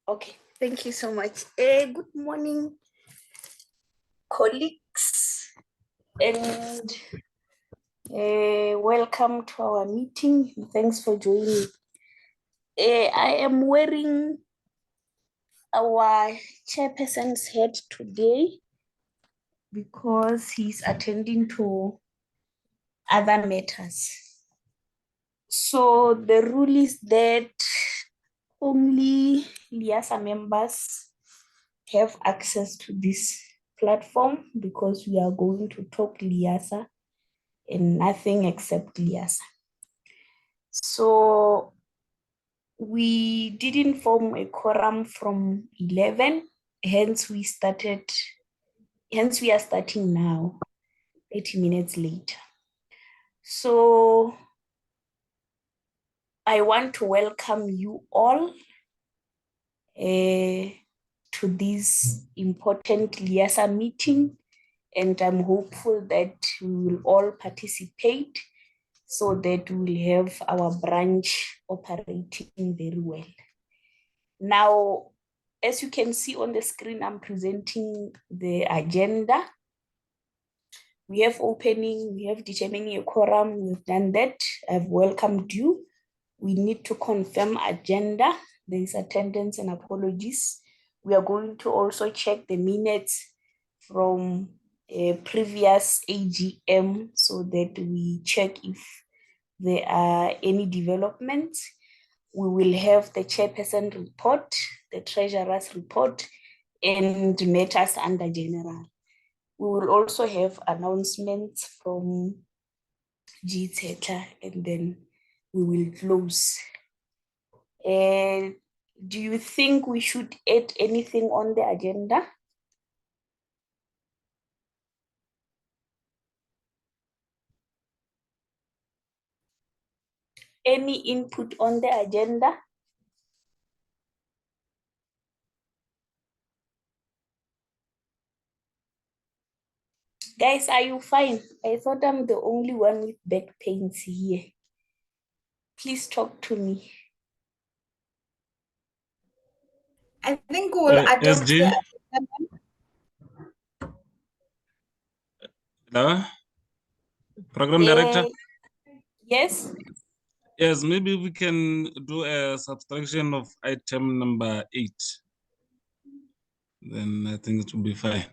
Okay, thank you so much. Good morning, colleagues, and welcome to our meeting. Thanks for joining. I am wearing our chairperson's hat today because he's attending to other matters. So the rule is that only LIASA members have access to this platform because we are going to talk LIASA and nothing except LIASA. So we didn't form a quorum from 11, hence we are starting now, 80 minutes later. So I want to welcome you all to this important LIASA meeting, and I'm hopeful that we will all participate so that we'll have our branch operating very well. Now, as you can see on the screen, I'm presenting the agenda. We have opening, we have determining a quorum, we've done that. I've welcomed you. We need to confirm agenda. There is attendance and apologies. We are going to also check the minutes from a previous AGM so that we check if there are any developments. We will have the chairperson report, the treasurer's report, and matters under general. We will also have announcements from G Theta, and then we will close. Do you think we should add anything on the agenda? Any input on the agenda? Guys, are you fine? I thought I'm the only one with back pains here. Please talk to me. I think we'll adopt SG? Hello? Program Director? Yes? Yes, maybe we can do a subtraction of item number 8. Then I think it will be fine.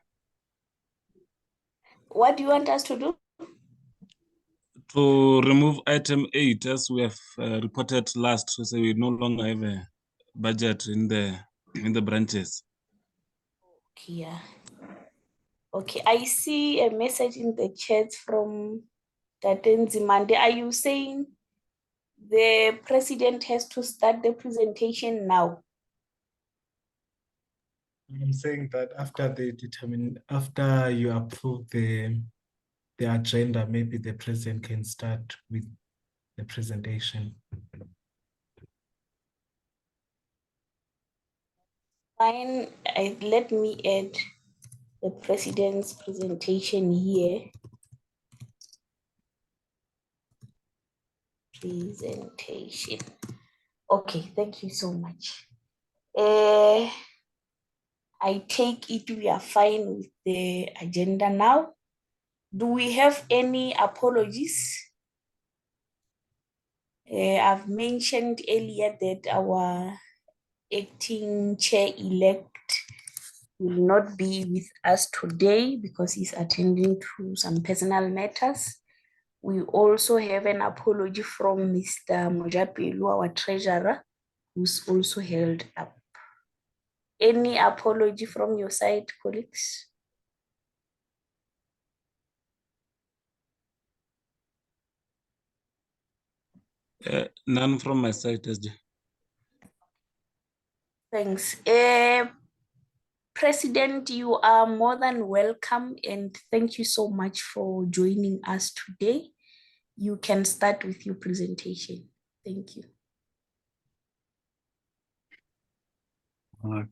What do you want us to do? To remove item 8, as we have reported last, so we no longer have a budget in the branches. Yeah. Okay, I see a message in the chat from Tatenzi Mande. Are you saying the president has to start the presentation now? I'm saying that after you approve the agenda, maybe the president can start with the presentation. Fine, let me add the president's presentation here. Presentation. Okay, thank you so much. I take it we are fine with the agenda now. Do we have any apologies? I've mentioned earlier that our acting chair-elect will not be with us today because he's attending to some personal matters. We also have an apology from Mr. Mojapelu, our treasurer, who's also held up. Any apology from your side, colleagues? None from my side, SG. Thanks. President, you are more than welcome, and thank you so much for joining us today. You can start with your presentation. Thank you.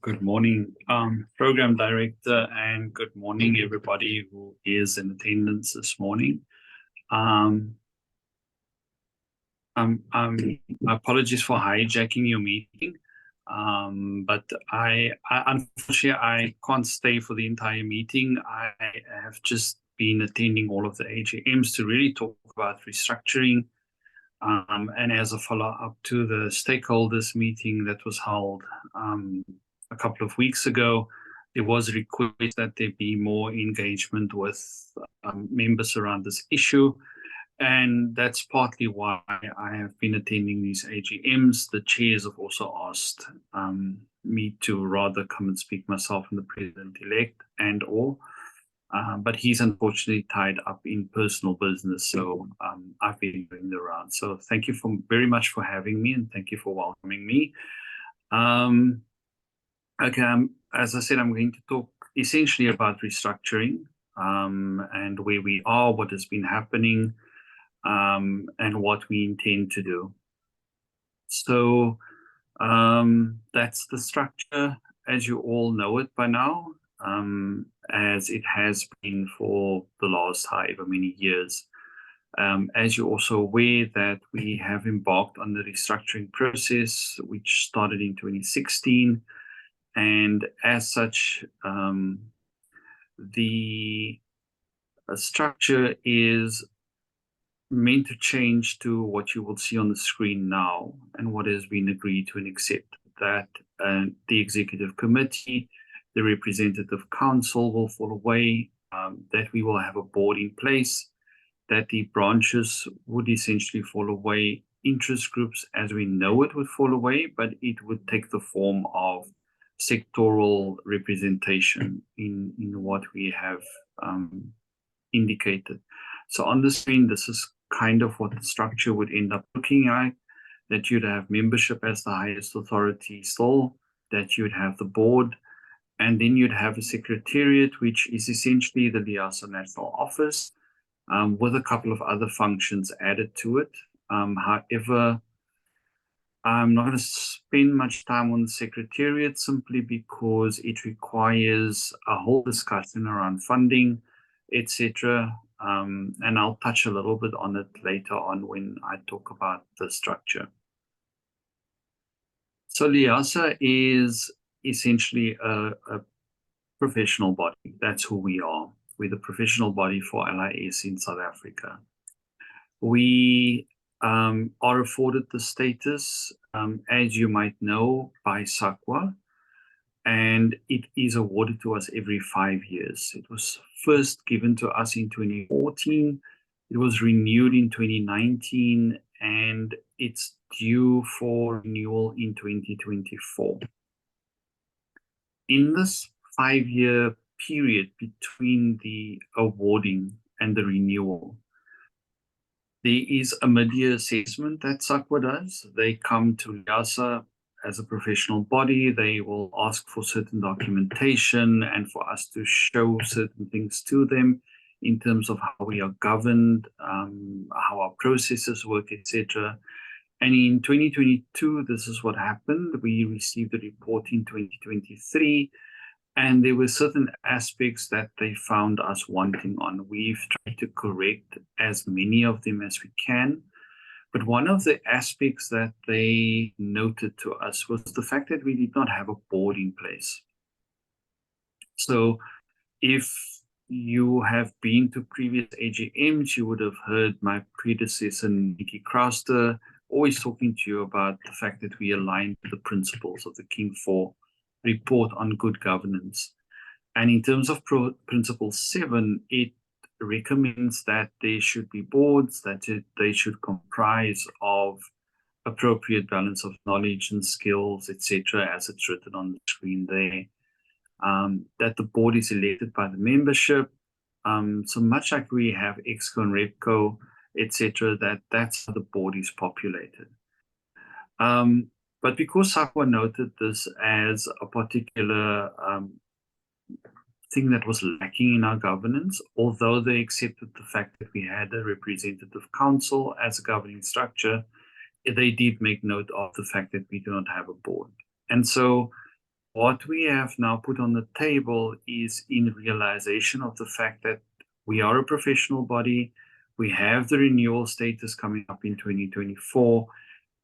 Good morning, Program Director, and good morning, everybody who is in attendance this morning. Apologies for hijacking your meeting. But I unfortunately I can't stay for the entire meeting. I have just been attending all of the AGMs to really talk about restructuring. And as a follow-up to the stakeholders meeting that was held a couple of weeks ago, there was a request that there be more engagement with members around this issue. And that's partly why I have been attending these AGMs. The chairs have also asked me to rather come and speak myself and the president-elect but he's unfortunately tied up in personal business, so I've been doing the round. So thank you very much for having me, and thank you for welcoming me. Okay, as I said, I'm going to talk essentially about restructuring and where we are, what has been happening, and what we intend to do. So that's the structure as you all know it by now, as it has been for the last however many years. As you're also aware that we have embarked on the restructuring process, which started in 2016. And as such, the structure is meant to change to what you will see on the screen now and what has been agreed to and accepted, that the executive committee, the representative council will fall away, that we will have a board in place, that the branches would essentially fall away, interest groups as we know it would fall away, but it would take the form of sectoral representation in what we have indicated. So on the screen, this is kind of what the structure would end up looking like, that you'd have membership as the highest authority still, that you'd have the board, and then you'd have a secretariat, which is essentially the LIASA National Office, with a couple of other functions added to it. However, I'm not going to spend much time on the secretariat simply because it requires a whole discussion around funding, etc. And I'll touch a little bit on it later on when I talk about the structure. So LIASA is essentially a professional body. That's who we are. We're the professional body for LIS in South Africa. We are afforded the status, as you might know, by SAQA, and it is awarded to us every 5 years. It was first given to us in 2014, it was renewed in 2019, and it's due for renewal in 2024. In this 5-year period between the awarding and the renewal, there is a mid-year assessment that SAQA does. They come to LIASA as a professional body. They will ask for certain documentation and for us to show certain things to them in terms of how we are governed, how our processes work, etc. And in 2022, this is what happened. We received a report in 2023, and there were certain aspects that they found us wanting on. We've tried to correct as many of them as we can. But one of the aspects that they noted to us was the fact that we did not have a board in place. So if you have been to previous AGMs, you would have heard my predecessor, Nikki Crowster, always talking to you about the fact that we align with the principles of the King 4 report on good governance. And in terms of Principle 7, it recommends that there should be boards, that they should comprise of appropriate balance of knowledge and skills, etc., as it's written on the screen there. That the board is elected by the membership. So much like we have EXCO and REPCO, etc., that's how the board is populated. But because SAQA noted this as a particular thing that was lacking in our governance, although they accepted the fact that we had a representative council as a governing structure, they did make note of the fact that we do not have a board. And so what we have now put on the table is in realization of the fact that we are a professional body, we have the renewal status coming up in 2024,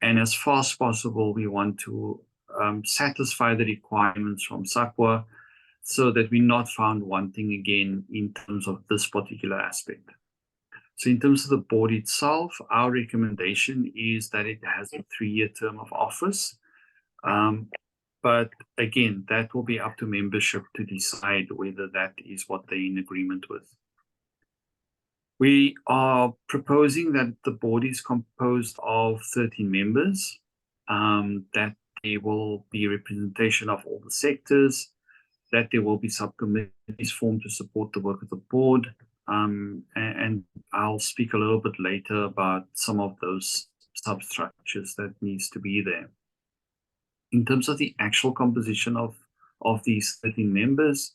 and as far as possible, we want to satisfy the requirements from SAQA so that we're not found wanting again in terms of this particular aspect. So in terms of the board itself, our recommendation is that it has a 3-year term of office. But again, that will be up to membership to decide whether that is what they're in agreement with. We are proposing that the board is composed of 13 members, that there will be representation of all the sectors, that there will be subcommittees formed to support the work of the board. And I'll speak a little bit later about some of those substructures that needs to be there. In terms of the actual composition of these 13 members,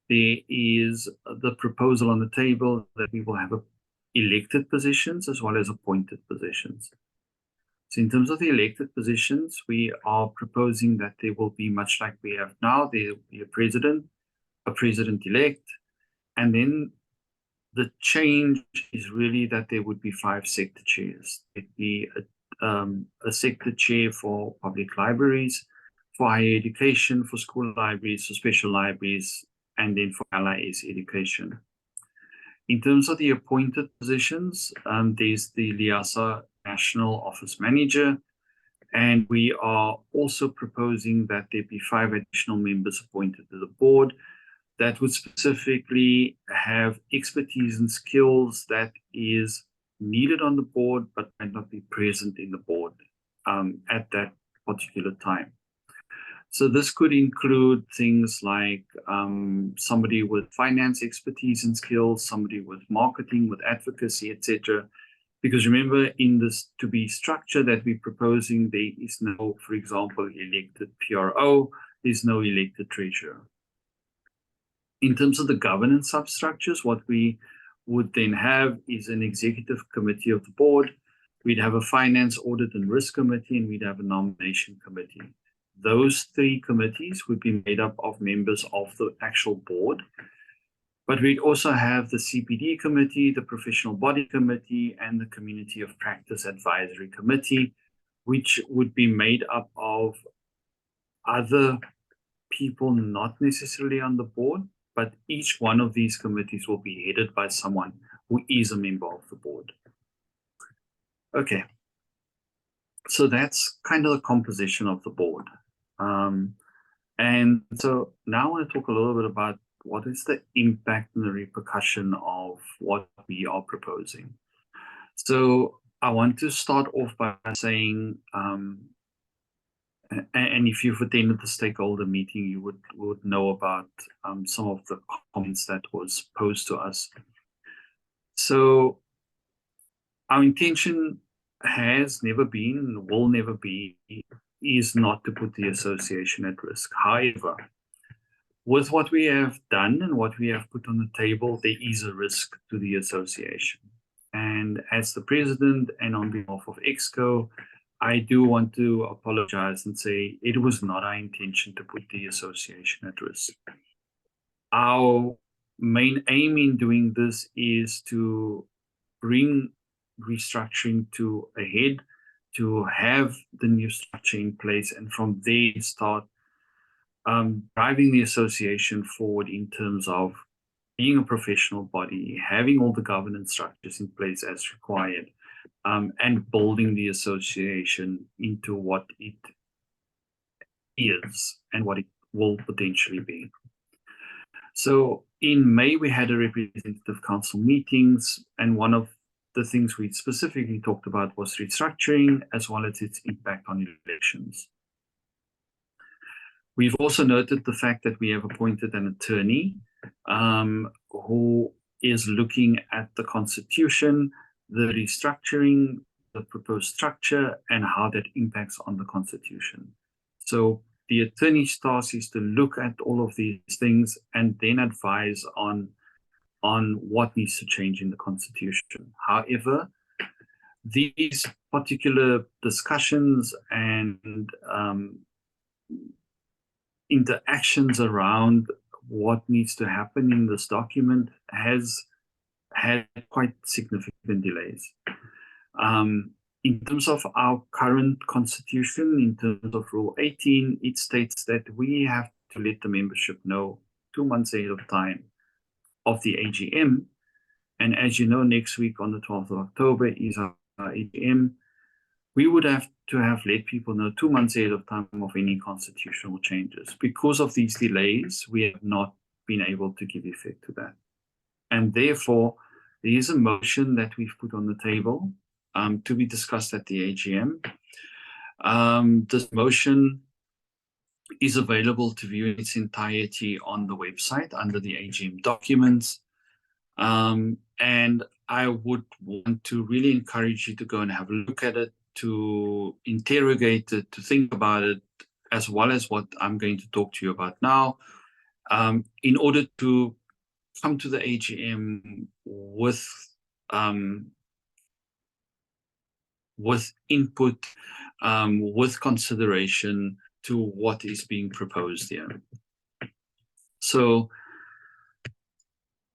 there is the proposal on the table that we will have elected positions as well as appointed positions. So in terms of the elected positions, we are proposing that there will be, much like we have now, there will be a president-elect, and then the change is really that there would be 5 sector chairs. It'd be a sector chair for public libraries, for higher education, for school libraries, for special libraries, and then for LIS education. In terms of the appointed positions, there's the LIASA National Office Manager, and we are also proposing that there be 5 additional members appointed to the board that would specifically have expertise and skills that is needed on the board but might not be present in the board at that particular time. So this could include things like somebody with finance expertise and skills, somebody with marketing, with advocacy, etc. Because remember, in this to be structure that we're proposing, there is no, for example, elected PRO, there's no elected treasurer. In terms of the governance substructures, what we would then have is an executive committee of the board. We'd have a finance, audit, and risk committee, and we'd have a nomination committee. Those 3 committees would be made up of members of the actual board. But we'd also have the CPD committee, the professional body committee, and the community of practice advisory committee, which would be made up of other people not necessarily on the board, but each one of these committees will be headed by someone who is a member of the board. Okay, so that's kind of the composition of the board. And so now I want to talk a little bit about what is the impact and the repercussion of what we are proposing. So I want to start off by saying, and if you've attended the stakeholder meeting, you would know about some of the comments that was posed to us. So our intention has never been and will never be is not to put the association at risk. However, with what we have done and what we have put on the table, there is a risk to the association. And as the president and on behalf of EXCO, I do want to apologize and say it was not our intention to put the association at risk. Our main aim in doing this is to bring restructuring to a head, to have the new structure in place, and from there start driving the association forward in terms of being a professional body, having all the governance structures in place as required, and building the association into what it is and what it will potentially be. So in May, we had a representative council meetings, and one of the things we specifically talked about was restructuring as well as its impact on elections. We've also noted the fact that we have appointed an attorney who is looking at the constitution, the restructuring, the proposed structure, and how that impacts on the constitution. So the attorney's task is to look at all of these things and then advise on what needs to change in the constitution. However, these particular discussions and interactions around what needs to happen in this document has had quite significant delays. In terms of our current constitution, in terms of Rule 18, it states that we have to let the membership know 2 months ahead of time of the AGM. And as you know, next week on the 12th of October is our AGM. We would have to have let people know 2 months ahead of time of any constitutional changes. Because of these delays, we have not been able to give effect to that. And therefore, there is a motion that we've put on the table to be discussed at the AGM. This motion is available to view in its entirety on the website under the AGM documents. And I would want to really encourage you to go and have a look at it, to interrogate it, to think about it, as well as what I'm going to talk to you about now, in order to come to the AGM with input, with consideration to what is being proposed here. So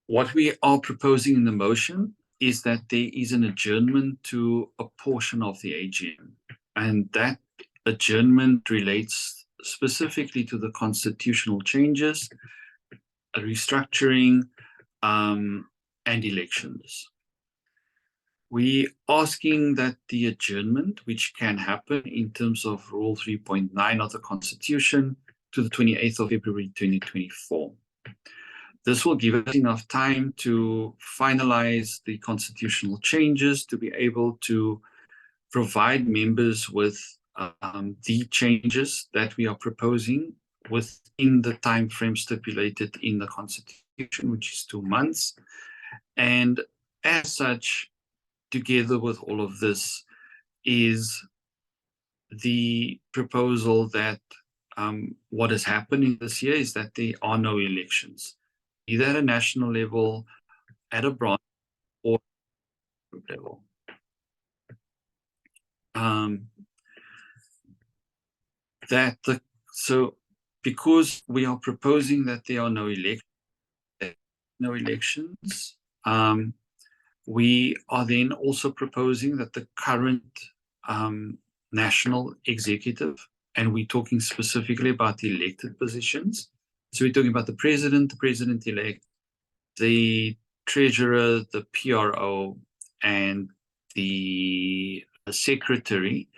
what we are proposing in the motion is that there is an adjournment to a portion of the AGM, and that adjournment relates specifically to the constitutional changes, restructuring, and elections. We asking that the adjournment, which can happen in terms of Rule 3.9 of the Constitution, to the 28th of February 2024. This will give us enough time to finalize the constitutional changes, to be able to provide members with the changes that we are proposing within the time frame stipulated in the Constitution, which is 2 months. And as such, together with all of this is the proposal that what is happening this year is that there are no elections, either at a national level, at a branch, or group level. So because we are proposing that there are no elections, we are then also proposing that the current national executive, and we're talking specifically about the elected positions. So we're talking about the president-elect, the treasurer, the PRO, and the secretary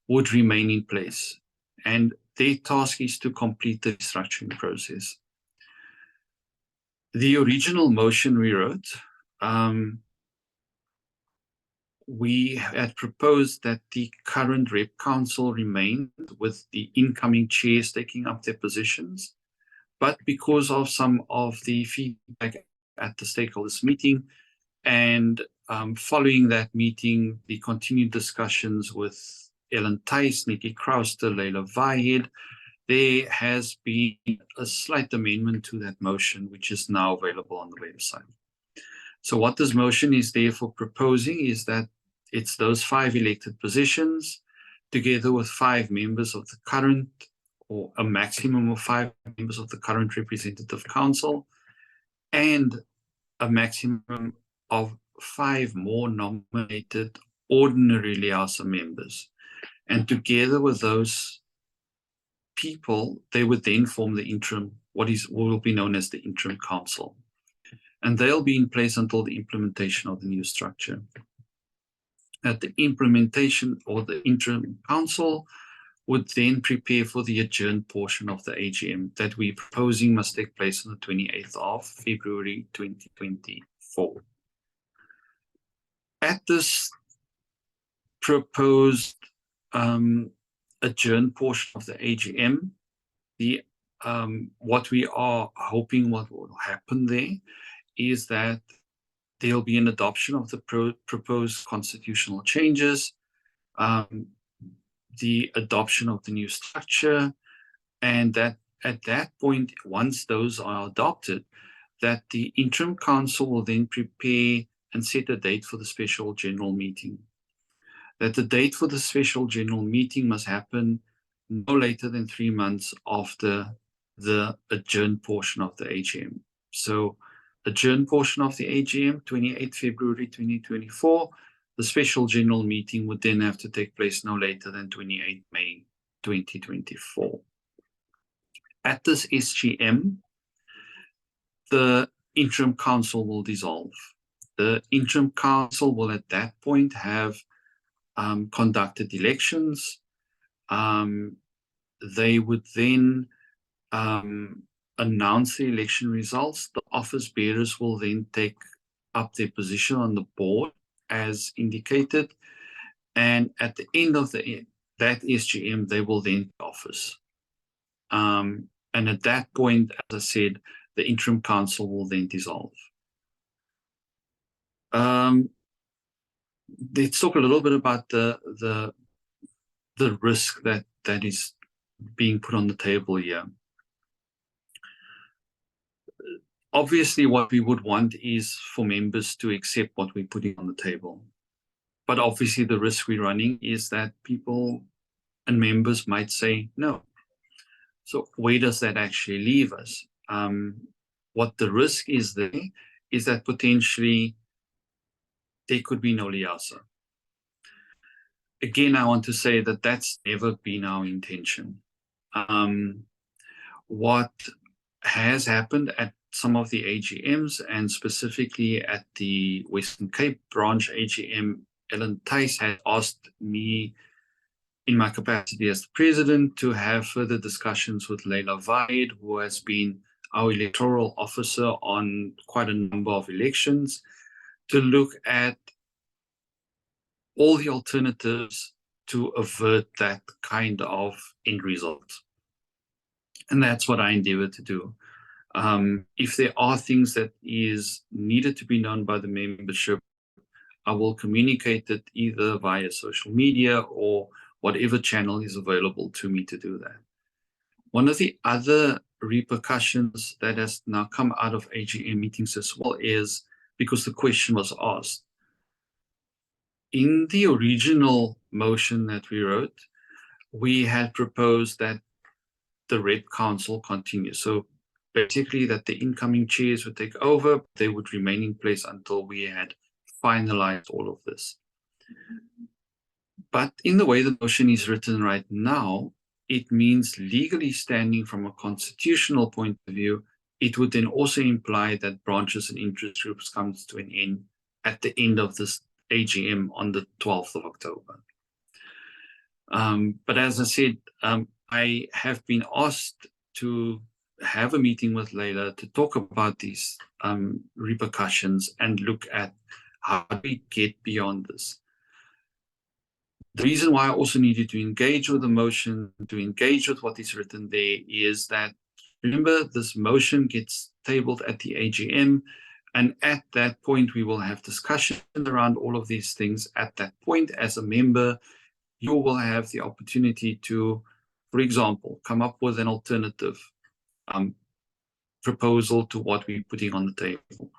would remain in place. And their task is to complete the restructuring process. The original motion we wrote, we had proposed that the current Rep Council remain with the incoming chairs taking up their positions. But because of some of the feedback at the stakeholders meeting and following that meeting, the continued discussions with Ellen Thijs, Nikki Krauster, Leila Vahed, there has been a slight amendment to that motion, which is now available on the website. So what this motion is therefore proposing is that it's those 5 elected positions, together with 5 members of the current, or a maximum of 5 members of the current representative council, and a maximum of 5 more nominated ordinary LIASA members. And together with those people, they would then form the interim, what will be known as the interim council. And they'll be in place until the implementation of the new structure. At the implementation, or the interim council would then prepare for the adjourned portion of the AGM that we're proposing must take place on the 28th of February 2024. At this proposed adjourned portion of the AGM, what we are hoping what will happen there is that there'll be an adoption of the proposed constitutional changes, the adoption of the new structure, and that at that point, once those are adopted, that the interim council will then prepare and set a date for the special general meeting. That the date for the special general meeting must happen no later than 3 months after the adjourned portion of the AGM. So adjourned portion of the AGM, 28th February 2024, The special general meeting would then have to take place no later than 28 May 2024. At this SGM, the interim council will dissolve. The interim council will at that point have conducted elections. They would then announce the election results. The office bearers will then take up their position on the board as indicated. And at the end of that SGM, they will then take office. And at that point, as I said, the interim council will then dissolve. Let's talk a little bit about the risk that is being put on the table here. Obviously, what we would want is for members to accept what we're putting on the table. But obviously, the risk we're running is that people and members might say no. So where does that actually leave us? What the risk is there is that potentially there could be no LIASA. Again, I want to say that that's never been our intention. What has happened at some of the AGMs, and specifically at the Western Cape branch AGM, Ellen Thuys had asked me in my capacity as the president to have further discussions with Leila Vaid, who has been our electoral officer on quite a number of elections, to look at all the alternatives to avert that kind of end result. And that's what I endeavor to do. If there are things that is needed to be known by the membership, I will communicate it either via social media or whatever channel is available to me to do that. One of the other repercussions that has now come out of AGM meetings as well is because the question was asked. In the original motion that we wrote, we had proposed that the Rep Council continue. So basically that the incoming chairs would take over, they would remain in place until we had finalized all of this. But in the way the motion is written right now, it means legally standing from a constitutional point of view, it would then also imply that branches and interest groups comes to an end at the end of this AGM on the 12th of October. But as I said, I have been asked to have a meeting with Leila to talk about these repercussions and look at how we get beyond this. The reason why I also needed to engage with the motion, to engage with what is written there, is that, remember, this motion gets tabled at the AGM, and at that point we will have discussion around all of these things. At that point, as a member, you will have the opportunity to, for example, come up with an alternative proposal to what we're putting on the table.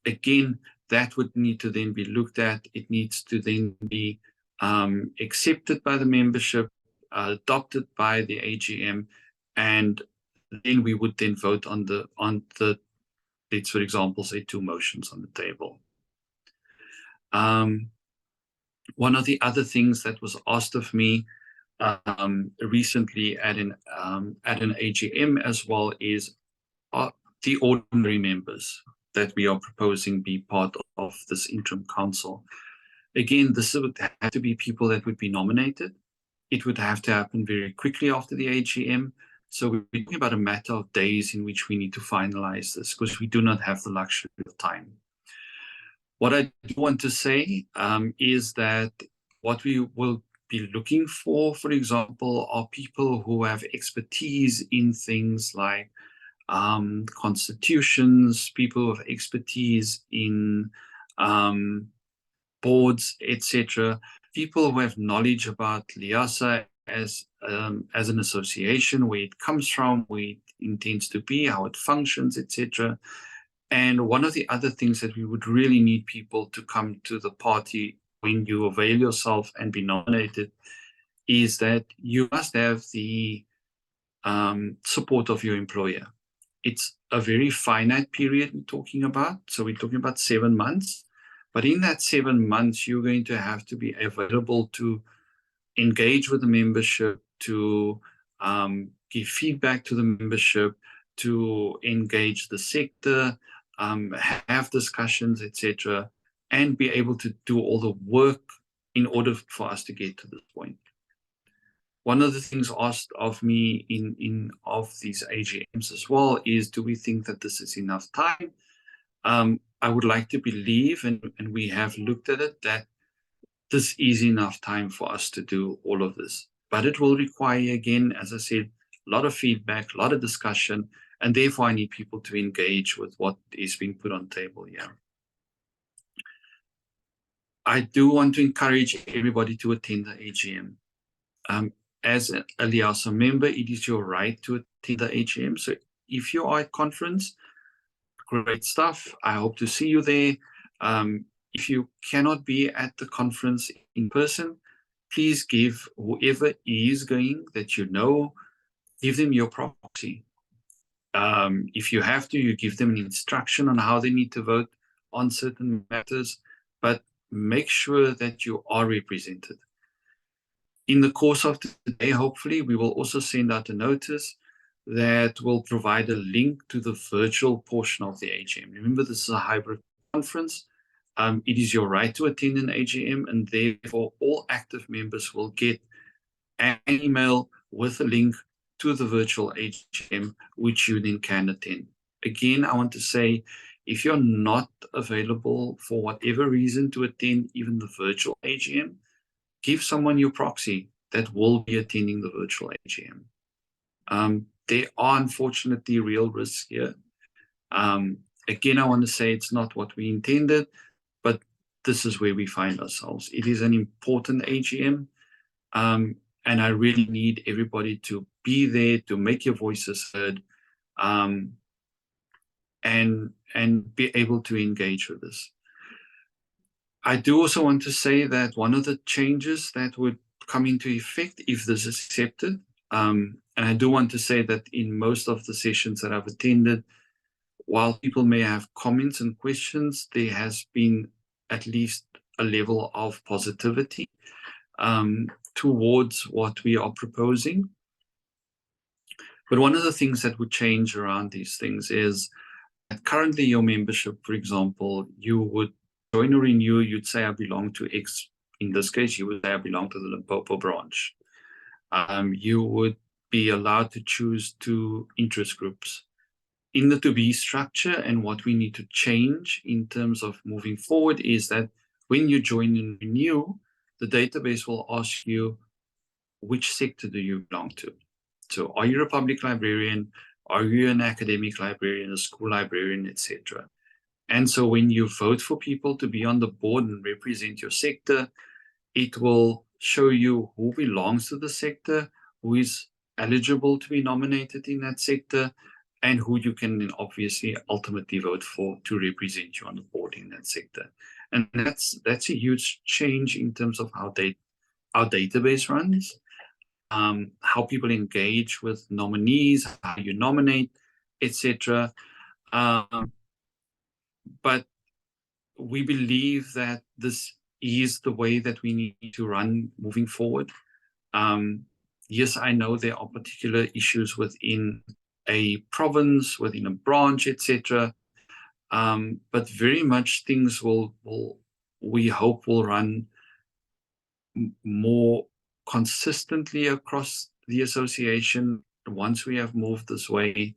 Again, that would need to then be looked at. It needs to then be accepted by the membership, adopted by the AGM, and then we would then vote on the let's, for example, say 2 motions on the table. One of the other things that was asked of me recently at an AGM as well is the ordinary members that we are proposing be part of this interim council. Again, this would have to be people that would be nominated. It would have to happen very quickly after the AGM. So we're talking about a matter of days in which we need to finalize this, because we do not have the luxury of time. What I do want to say is that what we will be looking for example, are people who have expertise in things like constitutions, people with expertise in boards, etc., people who have knowledge about LIASA as an association, where it comes from, where it intends to be, how it functions, etc. And one of the other things that we would really need people to come to the party when you avail yourself and be nominated is that you must have the support of your employer. It's a very finite period we're talking about. So we're talking about 7 months. But in that 7 months, you're going to have to be available to engage with the membership, to give feedback to the membership, to engage the sector, have discussions, etc., and be able to do all the work in order for us to get to this point. One of the things asked of me in these AGMs as well is, do we think that this is enough time? I would like to believe, and we have looked at it, that this is enough time for us to do all of this. But it will require, again, as I said, a lot of feedback, a lot of discussion, and therefore I need people to engage with what is being put on the table here. I do want to encourage everybody to attend the AGM. As a LIASA member, it is your right to attend the AGM. So if you are at conference, great stuff. I hope to see you there. If you cannot be at the conference in person, please give whoever is going that you know, give them your proxy. If you have to, you give them an instruction on how they need to vote on certain matters, but make sure that you are represented. In the course of today, hopefully, we will also send out a notice that will provide a link to the virtual portion of the AGM. Remember, this is a hybrid conference. It is your right to attend an AGM, and therefore all active members will get an email with a link to the virtual AGM, which you then can attend. Again, I want to say, if you're not available for whatever reason to attend even the virtual AGM, give someone your proxy that will be attending the virtual AGM. There are unfortunately real risks here. Again, I want to say it's not what we intended, but this is where we find ourselves. It is an important AGM, and I really need everybody to be there, to make your voices heard, and be able to engage with this. I do also want to say that one of the changes that would come into effect if this is accepted, and I do want to say that in most of the sessions that I've attended, while people may have comments and questions, there has been at least a level of positivity towards what we are proposing. But one of the things that would change around these things is that currently your membership, for example, you would join or renew, you'd say I belong to X. In this case, you would say I belong to the Limpopo branch. You would be allowed to choose 2 interest groups. In the to-be structure, and what we need to change in terms of moving forward is that when you join and renew, the database will ask you, which sector do you belong to? So are you a public librarian? Are you an academic librarian, a school librarian, etc.? And so when you vote for people to be on the board and represent your sector, it will show you who belongs to the sector, who is eligible to be nominated in that sector, and who you can then obviously ultimately vote for to represent you on the board in that sector. And that's a huge change in terms of how our database runs, how people engage with nominees, how you nominate, etc. But we believe that this is the way that we need to run moving forward. Yes, I know there are particular issues within a province, within a branch, etc. But very much things we hope will run more consistently across the association once we have moved this way.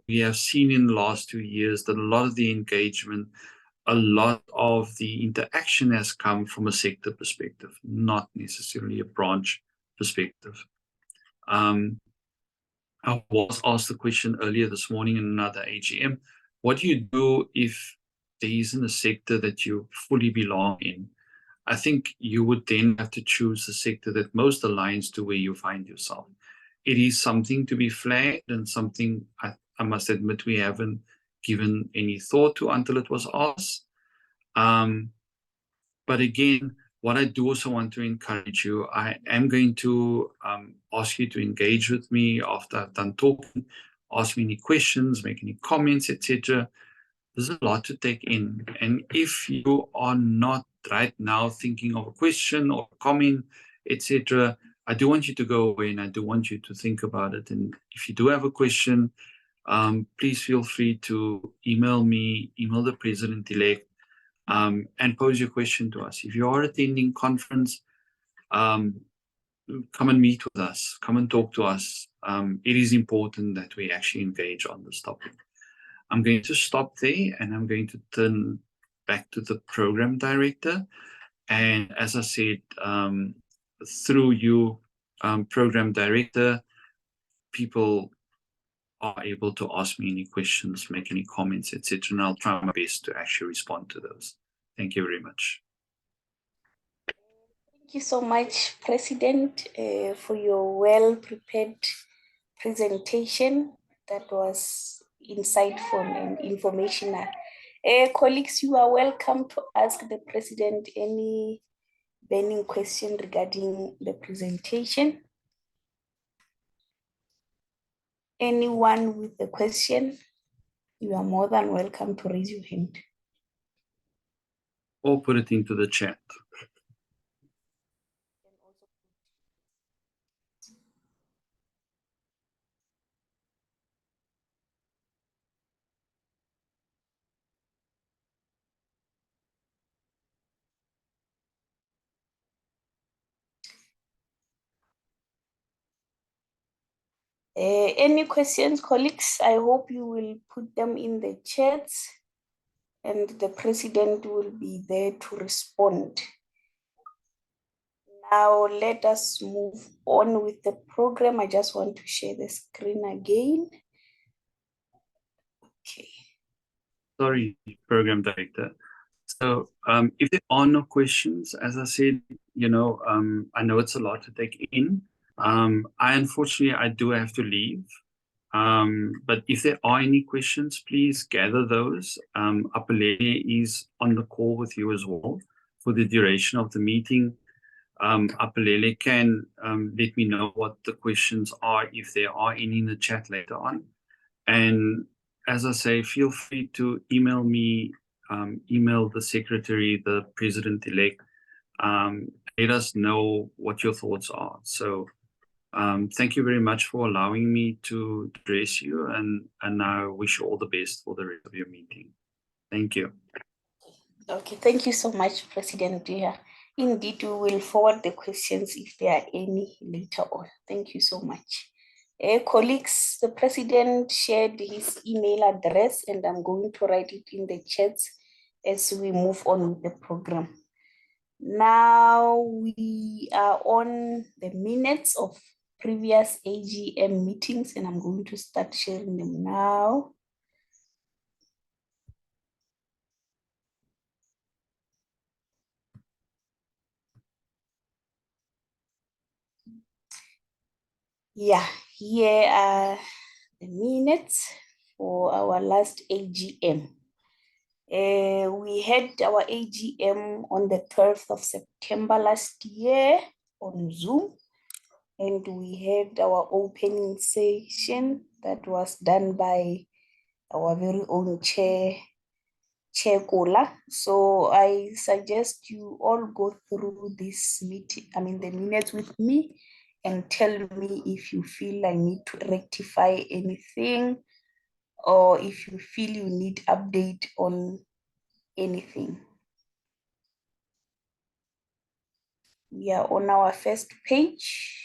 We have seen in the last 2 years that a lot of the engagement, a lot of the interaction has come from a sector perspective, not necessarily a branch perspective. I was asked the question earlier this morning in another AGM, what do you do if there isn't a sector that you fully belong in? I think you would then have to choose the sector that most aligns to where you find yourself. It is something to be flagged and something I must admit we haven't given any thought to until it was asked. But again, what I do also want to encourage you, I am going to ask you to engage with me after I've done talking, ask me any questions, make any comments, etc. There's a lot to take in. And if you are not right now thinking of a question or a comment, etc., I do want you to go away and I do want you to think about it. And if you do have a question, please feel free to email me, email the president-elect, and pose your question to us. If you are attending conference, come and meet with us, come and talk to us. It is important that we actually engage on this topic. I'm going to stop there and I'm going to turn back to the program director. And as I said, through you, program director, people are able to ask me any questions, make any comments, etc. And I'll try my best to actually respond to those. Thank you very much. Thank you so much, President, for your well-prepared presentation. That was insightful and informational. Colleagues, you are welcome to ask the President any burning question regarding the presentation. Anyone with a question, you are more than welcome to raise your hand. Or put it into the chat. Any questions, colleagues? I hope you will put them in the chats and the president will be there to respond. Now let us move on with the program. I just want to share the screen again. Okay. Sorry, program director. So if there are no questions, as I said, I know it's a lot to take in. Unfortunately, I do have to leave. But if there are any questions, please gather those. Apelele is on the call with you as well for the duration of the meeting. Apelele can let me know what the questions are, if there are any in the chat later on. And as I say, feel free to email me, email the secretary, the president-elect. Let us know what your thoughts are. So thank you very much for allowing me to address you, and I wish you all the best for the rest of your meeting. Thank you. Okay, thank you so much, President Dear. Indeed, we will forward the questions if there are any later on. Thank you so much. Colleagues, the president shared his email address and I'm going to write it in the chats as we move on with the program. Now we are on the minutes of previous AGM meetings and I'm going to start sharing them now. Yeah, here are the minutes for our last AGM. We had our AGM on the 12th of September last year on Zoom, and we had our opening session that was done by our very own Chair Kola. So I suggest you all go through this meeting, the minutes with me, and tell me if you feel I need to rectify anything or if you feel you need update on anything. We are on our first page.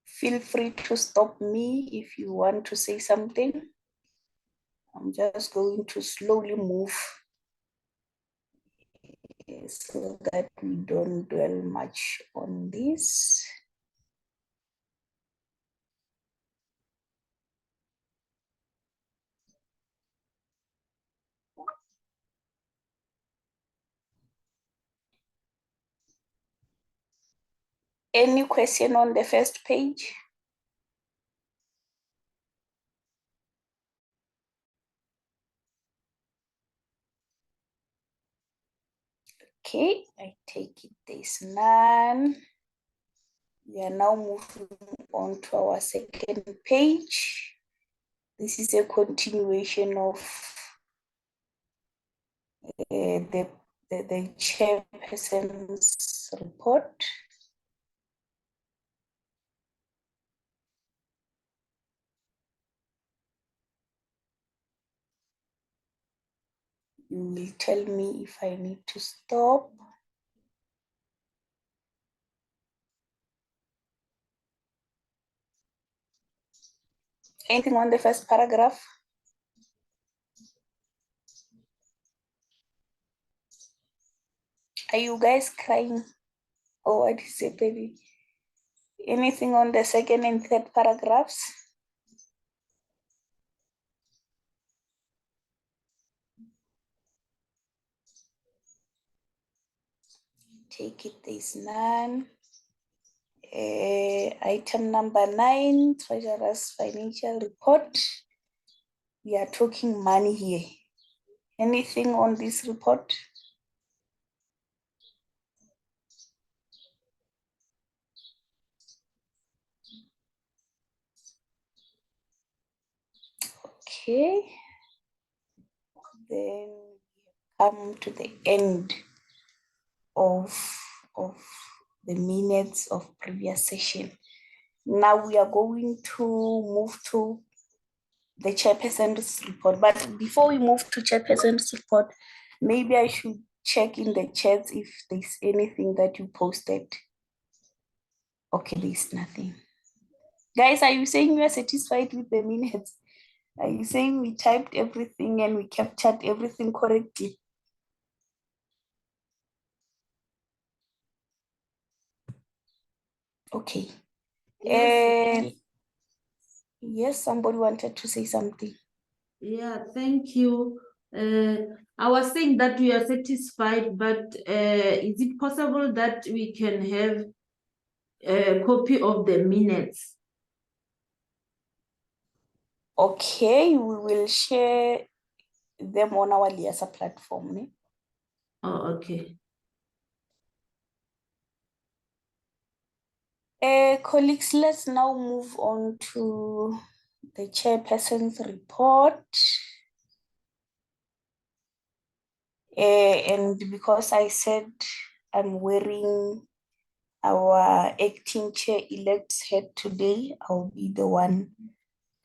Feel free to stop me if you want to say something. I'm just going to slowly move so that we don't dwell much on this. Any question on the first page? Okay, I take it there's none. We are now moving on to our second page. This is a continuation of the chairperson's report. You will tell me if I need to stop. Anything on the first paragraph? Are you guys crying? Or what is it, baby? Anything on the second and third paragraphs? Take it, there's none. Item number 9, Treasurer's Financial Report. We are talking money here. Anything on this report? Okay. Then we come to the end of the minutes of previous session. Now we are going to move to the chairperson's report. But before we move to chairperson's report, maybe I should check in the chats if there's anything that you posted. Okay, there's nothing. Guys, are you saying you are satisfied with the minutes? Are you saying we typed everything and we captured everything correctly? Okay. Yes. Yes, somebody wanted to say something. Yeah, thank you. I was saying that we are satisfied, but is it possible that we can have a copy of the minutes? Okay, we will share them on our LIASA platform. Ne? Oh, okay. Colleagues, let's now move on to the chairperson's report. And because I said I'm wearing our acting chair-elect's hat today, I'll be the one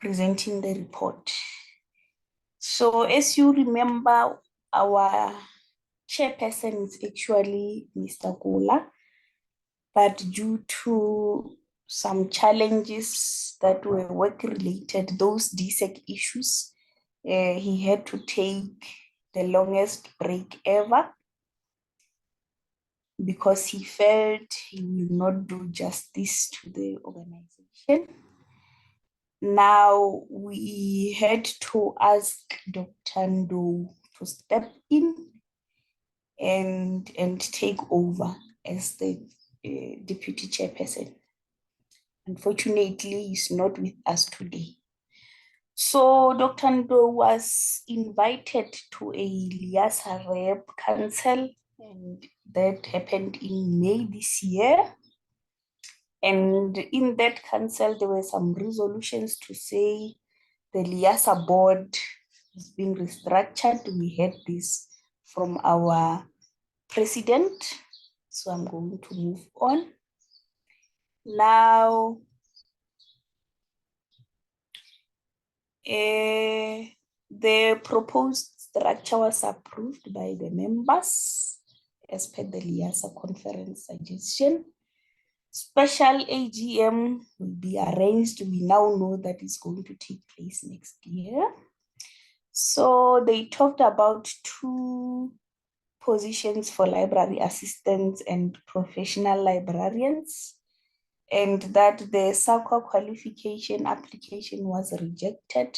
presenting the report. So as you remember, our chairperson is actually Mr. Gola, but due to some challenges that were work-related, those DSEC issues, he had to take the longest break ever because he felt he will not do justice to the organization. Now we had to ask Dr. Ndo to step in and take over as the deputy chairperson. Unfortunately, he's not with us today. So Dr. Ndo was invited to a LIASA Rep Council, and that happened in May this year. And in that council, there were some resolutions to say the LIASA board has been restructured. We had this from our president. So I'm going to move on. Now, the proposed structure was approved by the members as per the LIASA conference suggestion. Special AGM will be arranged. We now know that it's going to take place next year. So they talked about 2 positions for library assistants and professional librarians, and that the SAQA qualification application was rejected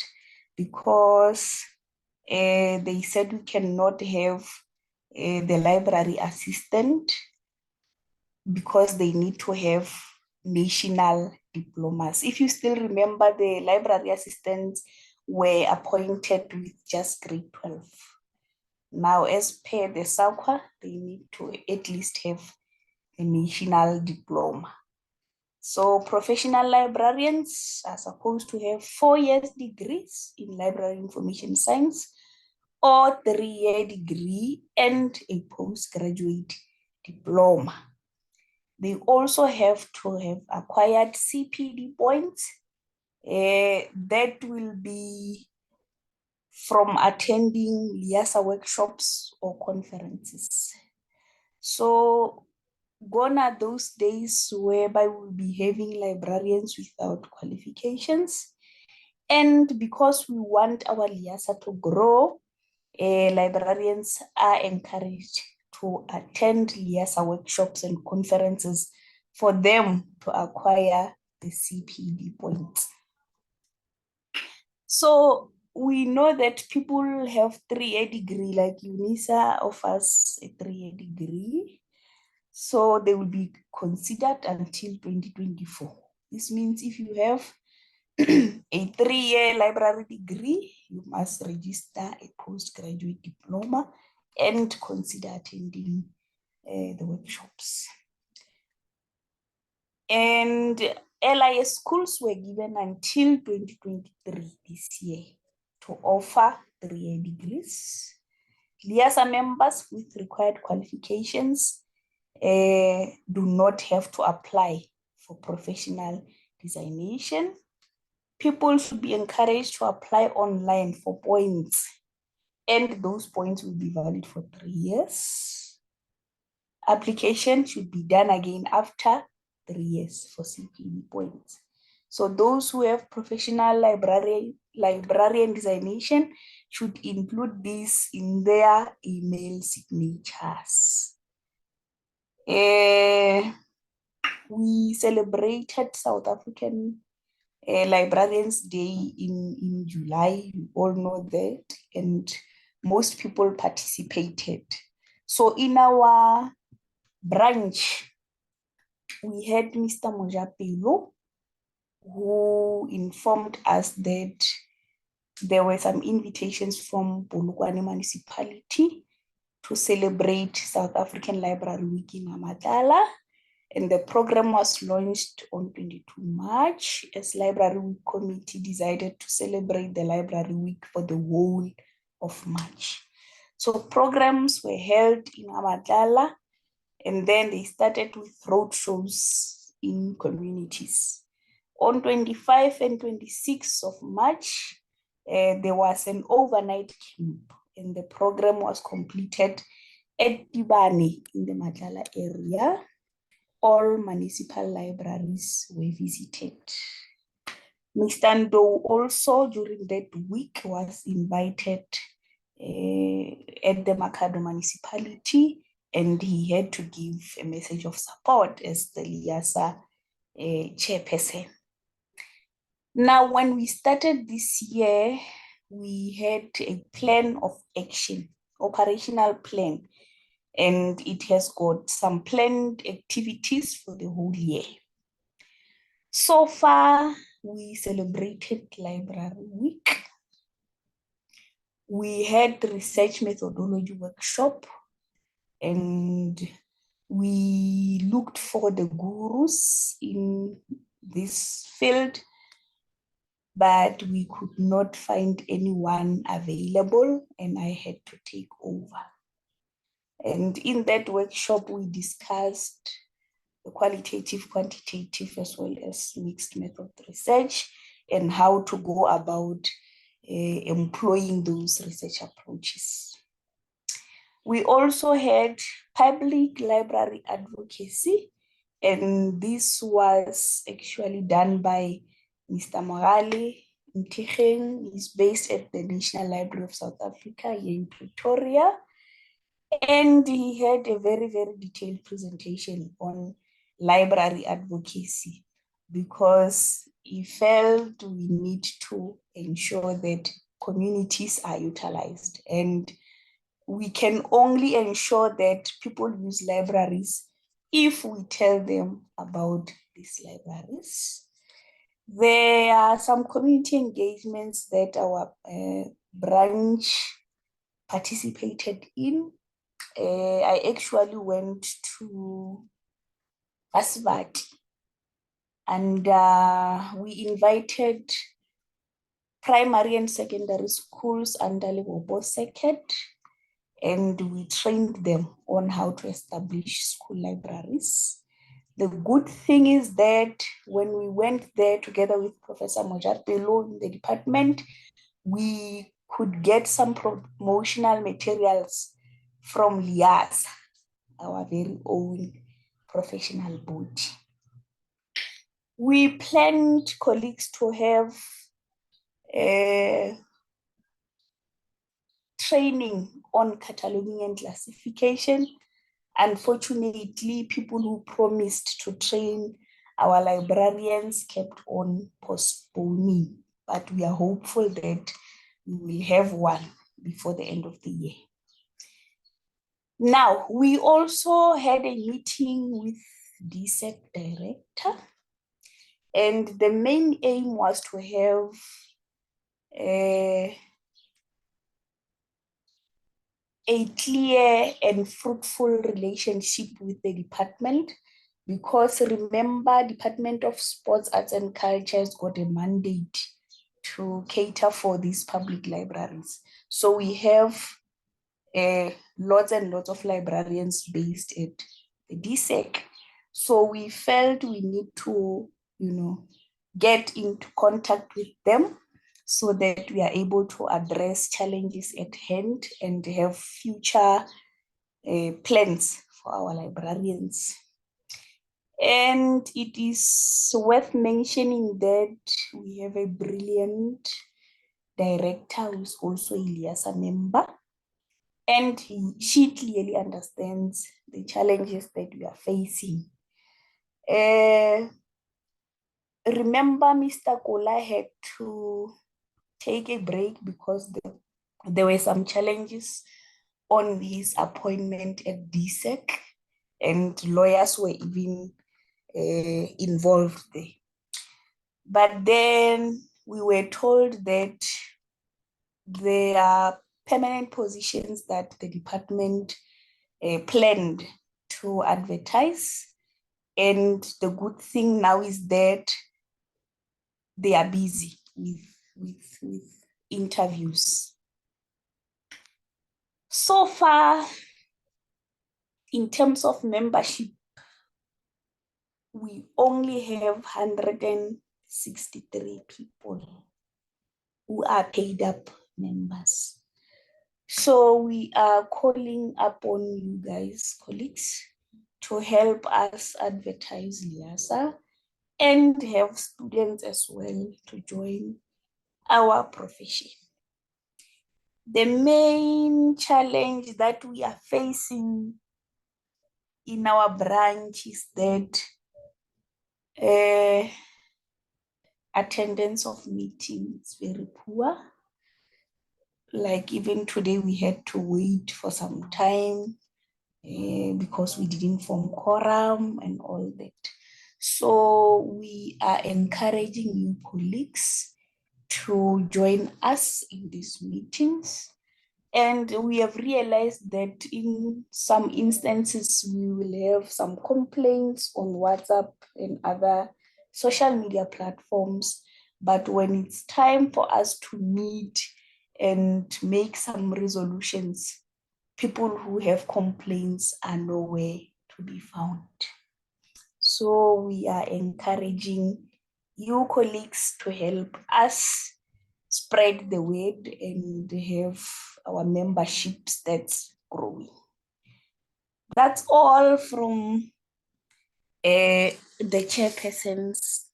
because they said we cannot have the library assistant because they need to have national diplomas. If you still remember, the library assistants were appointed with just grade 12. Now, as per the SAQA, they need to at least have a national diploma. So professional librarians are supposed to have 4 years degrees in library information science or 3-year degree and a postgraduate diploma. They also have to have acquired CPD points that will be from attending LIASA workshops or conferences. So gone are those days whereby we'll be having librarians without qualifications. And because we want our LIASA to grow, librarians are encouraged to attend LIASA workshops and conferences for them to acquire the CPD points. So we know that people have 3-year degree, like UNISA offers a 3-year degree. So they will be considered until 2024. This means if you have a 3-year library degree, you must register a postgraduate diploma and consider attending the workshops. And LIS schools were given until 2023 this year to offer 3-year degrees. LIASA members with required qualifications do not have to apply for professional designation. People should be encouraged to apply online for points, and those points will be valid for 3 years. Application should be done again after 3 years for CPD points. So those who have professional librarian designation should include this in their email signatures. We celebrated South African Librarians Day in July. You all know that, and most people participated. So in our branch, we had Mr. Mojapelo, who informed us that there were some invitations from Polokwane municipality to celebrate South African Library Week in Amatala. And the program was launched on 22 March as Library Week Committee decided to celebrate the Library Week for the whole of March. So programs were held in Amatala, and then they started with road shows in communities. On 25 and 26 of March, there was an overnight camp, and the program was completed at Tibani in the Matala area. All municipal libraries were visited. Mr. Ndo also during that week was invited at the Makhado municipality, and he had to give a message of support as the LIASA chairperson. Now, when we started this year, we had a plan of action, operational plan, and it has got some planned activities for the whole year. So far, we celebrated Library Week. We had research methodology workshop, and we looked for the gurus in this field, but we could not find anyone available, and I had to take over. And in that workshop, we discussed the qualitative, quantitative, as well as mixed method research and how to go about employing those research approaches. We also had public library advocacy, and this was actually done by Mr. Morale Mticheng. He's based at the National Library of South Africa here in Pretoria. And he had a very, very detailed presentation on library advocacy, because he felt we need to ensure that communities are utilized, and we can only ensure that people use libraries if we tell them about these libraries. There are some community engagements that our branch participated in. I actually went to Asvati And we invited primary and secondary schools under Limpopo Circuit, and we trained them on how to establish school libraries. The good thing is that when we went there together with Professor Mojar Pelo in the department, we could get some promotional materials from LIASA, our very own professional body. We planned colleagues to have training on cataloging and classification. Unfortunately, people who promised to train our librarians kept on postponing, but we are hopeful that we will have one before the end of the year. Now, we also had a meeting with DSEC director, and the main aim was to have a clear and fruitful relationship with the department, because remember, Department of Sports, Arts and Culture has got a mandate to cater for these public libraries. So we have lots and lots of librarians based at the DSEC. So we felt we need to, get into contact with them so that we are able to address challenges at hand and have future plans for our librarians. And it is worth mentioning that we have a brilliant director who is also a LIASA member, and she clearly understands the challenges that we are facing. Remember, Mr. Kola had to take a break because there were some challenges on his appointment at DSEC, and lawyers were even involved there. But then we were told that there are permanent positions that the department planned to advertise. And the good thing now is that they are busy with interviews. So far, in terms of membership, we only have 163 people who are paid up members. So we are calling upon you guys, colleagues, to help us advertise LIASA and have students as well to join our profession. The main challenge that we are facing in our branch is that attendance of meetings is very poor. Like even today, we had to wait for some time because we didn't form quorum and all that. So we are encouraging you colleagues to join us in these meetings. And we have realized that in some instances, we will have some complaints on WhatsApp and other social media platforms. But when it's time for us to meet and make some resolutions, people who have complaints are nowhere to be found. So we are encouraging you colleagues to help us spread the word and have our memberships that's growing. That's all from the chairperson's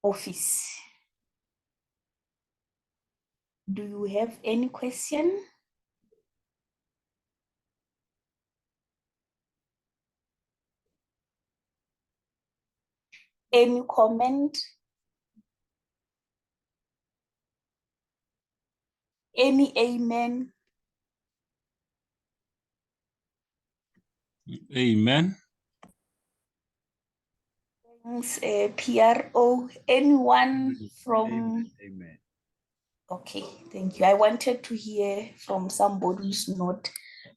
office. Do you have any question? Any comment? Any amen? Amen. Thanks, PRO. Anyone from? Amen. Okay, thank you. I wanted to hear from somebody who's not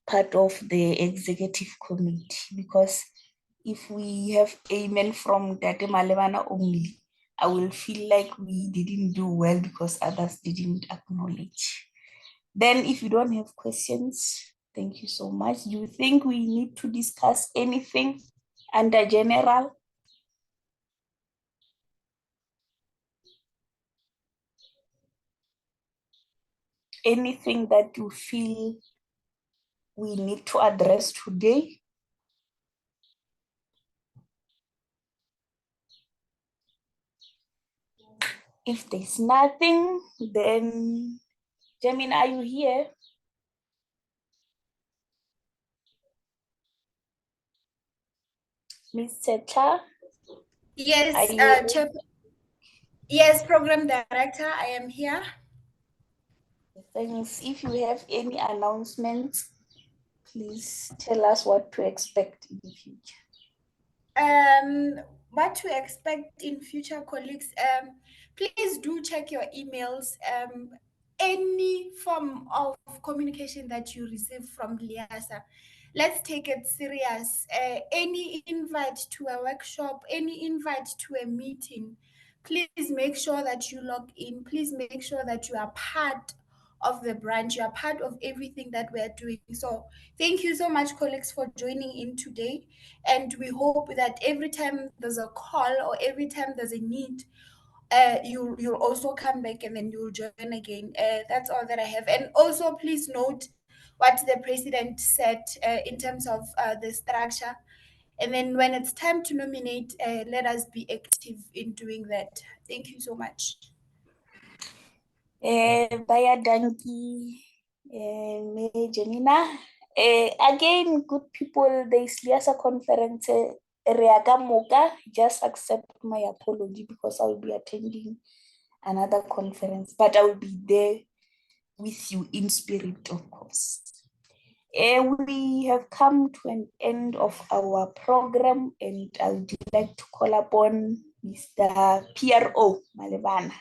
part of the executive committee, because if we have amen from Tate Malebana only, I will feel like we didn't do well because others didn't acknowledge. Then if you don't have questions, thank you so much. Do you think we need to discuss anything under general? Anything that you feel we need to address today? If there's nothing, then Jamin, are you here? Mr. Cha? Yes, Are you yes, Program Director, I am here. Thanks. If you have any announcements, please tell us what to expect in the future. What to expect in future, colleagues? Please do check your emails. Any form of communication that you receive from LIASA, let's take it serious. Any invite to a workshop, any invite to a meeting, please make sure that you log in. Please make sure that you are part of the branch. You are part of everything that we are doing. So thank you so much, colleagues, for joining in today. And we hope that every time there's a call or every time there's a need, you'll also come back and then you'll join again. That's all that I have. And also, please note what the president said in terms of the structure. And then when it's time to nominate, let us be active in doing that. Thank you so much. Baya Danki, me Janina. Again, good people, the LIASA conference, Reaga Moga, just accept my apology because I will be attending another conference, but I will be there with you in spirit, of course. We have come to an end of our program, and I would like to call upon Mr. PRO Malebana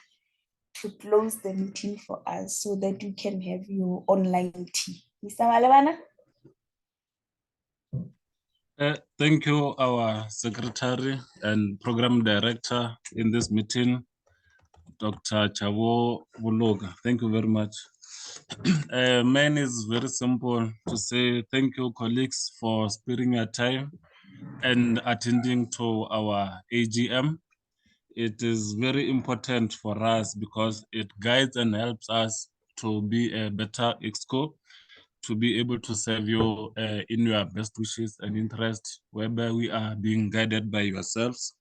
to close the meeting for us so that we can have your online tea. Mr. Malebana? Thank you, our secretary and program director in this meeting, Dr. Chavo Buloga. Thank you very much. Mine is very simple to say thank you, colleagues, for sparing your time and attending to our AGM. It is very important for us because it guides and helps us to be a better EXCO, to be able to serve you in your best wishes and interests, whereby we are being guided by yourselves,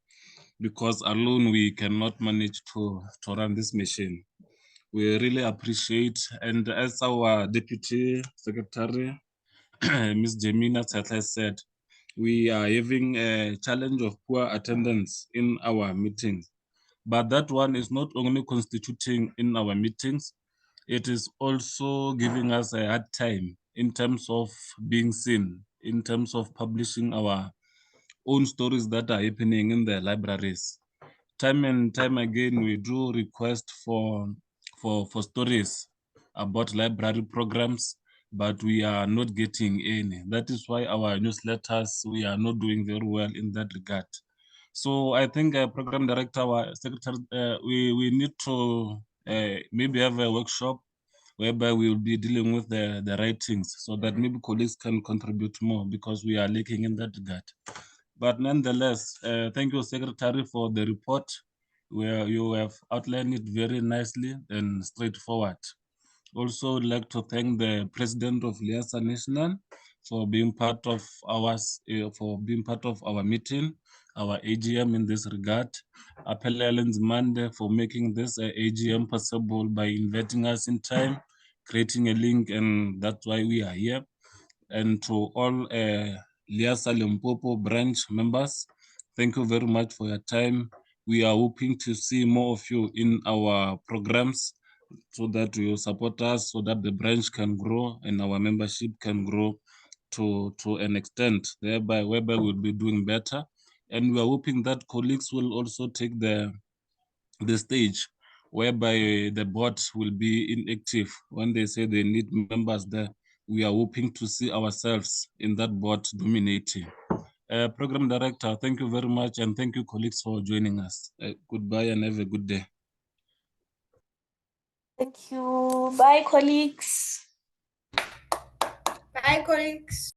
because alone we cannot manage to run this machine. We really appreciate, and as our Deputy Secretary, Ms. Jemina Tata said, we are having a challenge of poor attendance in our meetings. But that one is not only constituting in our meetings, it is also giving us a hard time in terms of being seen, in terms of publishing our own stories that are happening in the libraries. Time and time again, we do request for stories about library programs, but we are not getting any. That is why our newsletters, we are not doing very well in that regard. So I think program director, our secretary, we need to maybe have a workshop whereby we will be dealing with the writings so that maybe colleagues can contribute more because we are lacking in that regard. But nonetheless, thank you, Secretary, for the report where you have outlined it very nicely and straightforward. Also, I'd like to thank the President of LIASA National for being part of our meeting, our AGM in this regard. Appel Mande for making this AGM possible by inviting us in time, creating a link, and that's why we are here. And to all LIASA Limpopo branch members, thank you very much for your time. We are hoping to see more of you in our programs so that you support us, so that the branch can grow and our membership can grow to an extent, whereby we'll be doing better. And we are hoping that colleagues will also take the stage whereby the board will be inactive when they say they need members there. We are hoping to see ourselves in that board dominating. Program Director, thank you very much, and thank you, colleagues, for joining us. Goodbye and have a good day. Thank you. Bye, colleagues. Bye, colleagues.